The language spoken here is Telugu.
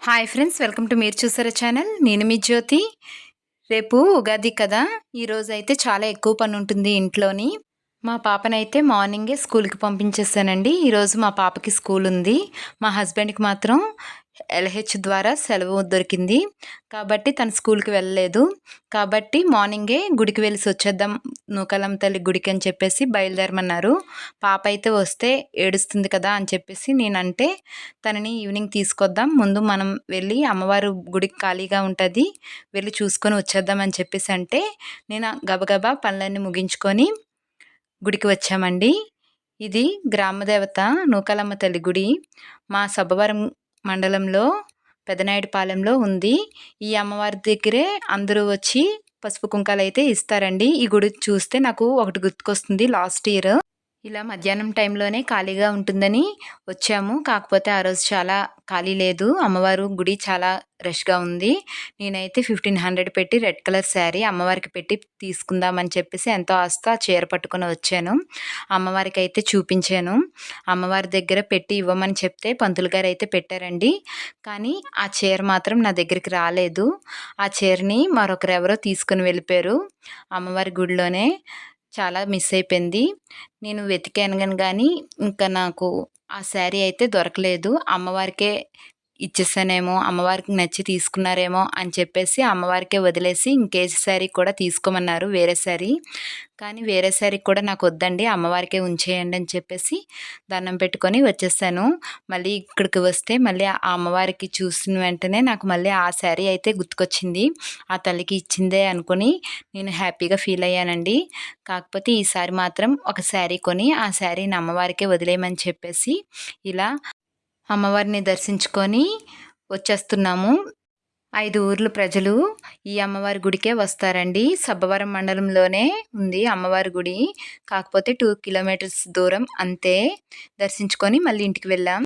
హాయ్ ఫ్రెండ్స్, వెల్కమ్ టు మీరు చూసారా ఛానల్. నేను మీ జ్యోతి. రేపు ఉగాది కదా. ఈరోజైతే చాలా ఎక్కువ పని ఉంటుంది ఇంట్లోని. మా పాపనైతే మార్నింగే స్కూల్‌కి పంపించేసానండి. ఈరోజు మా పాపకి స్కూల్ ఉంది. మా హస్బెండ్‌కి మాత్రం ఎల్‌హెచ్ ద్వారా సెలవు దొరికింది. కాబట్టి తను స్కూల్‌కి వెళ్ళలేదు. కాబట్టి మార్నింగే గుడికి వెళ్ళేసొచ్చేద్దాం, నూకాలమ్మ తల్లి గుడికి అని చెప్పేసి బయలుదేరమన్నారు. పాప అయితే వస్తే ఏడుస్తుంది కదా అని చెప్పేసి నేనంటే, తనని ఈవినింగ్ తీసుకొద్దాం, ముందు మనం వెళ్ళి అమ్మవారు గుడి ఖాళీగా ఉంటది, వెళ్ళి చూసుకొని వచ్చేద్దాం అని చెప్పేసి అంటే, నేను గబగబా పనులన్నీ ముగించుకొని గుడికి వచ్చామండి. ఇది గ్రామదేవత నూకాలమ్మ తల్లి గుడి. మా సబ్బవరం మండలంలో పెదనాయుడుపాలెంలో ఉంది. ఈ అమ్మవారి దగ్గరే అందరూ వచ్చి పసుపు కుంకాలైతే ఇస్తారండి. ఈ గుడి చూస్తే నాకు ఒకటి గుర్తుకొస్తుంది. లాస్ట్ ఇయర్ ఇలా మధ్యాహ్నం టైంలోనే ఖాళీగా ఉంటుందని వచ్చాము. కాకపోతే ఆ రోజు చాలా ఖాళీ లేదు. అమ్మవారు గుడి చాలా రష్‌గా ఉంది. నేనైతే 1500 పెట్టి రెడ్ కలర్ శారీ అమ్మవారికి పెట్టి తీసుకుందామని చెప్పేసి ఎంతో ఆశతో ఆ చీర పట్టుకొని వచ్చాను. అమ్మవారికైతే చూపించాను. అమ్మవారి దగ్గర పెట్టి ఇవ్వమని చెప్తే పంతులు గారైతే పెట్టారండి. కానీ ఆ చీర మాత్రం నా దగ్గరికి రాలేదు. ఆ చీరని మరొకరెవరో తీసుకొని వెళ్ళిపోయారు. అమ్మవారి గుడిలోనే చాలా మిస్ అయిపోయింది. నేను వెతికాను గానీ ఇంకా నాకు ఆ శారీ అయితే దొరకలేదు. అమ్మవారికే ఇచ్చేసానేమో, అమ్మవారికి నచ్చి తీసుకున్నారేమో అని చెప్పేసి అమ్మవారికే వదిలేసి ఇంకే శారీ కూడా తీసుకోమన్నారు, వేరే శారీ. కానీ వేరే శారీ కూడా నాకొద్దండి, అమ్మవారికే ఉంచేయండి అని చెప్పేసి దండం పెట్టుకొని వచ్చేసాను. మళ్ళీ ఇక్కడికి వస్తే మళ్ళీ ఆ అమ్మవారికి చూసిన వెంటనే నాకు మళ్ళీ ఆ శారీ అయితే గుర్తుకొచ్చింది. ఆ తల్లికి ఇచ్చిందే అనుకొని నేను హ్యాపీగా ఫీల్ అయ్యానండి. కాకపోతే ఈసారి మాత్రం ఒక శారీ కొని ఆ శారీని అమ్మవారికే వదిలేయమని చెప్పేసి ఇలా అమ్మవారిని దర్శించుకొని వచ్చేస్తున్నాము. 5 ఊర్ల ప్రజలు ఈ అమ్మవారి గుడికే వస్తారండి. సబ్బవరం మండలంలోనే ఉంది అమ్మవారి గుడి. కాకపోతే 2 కిలోమీటర్స్ దూరం అంతే. దర్శించుకొని మళ్ళీ ఇంటికి వెళ్ళాం.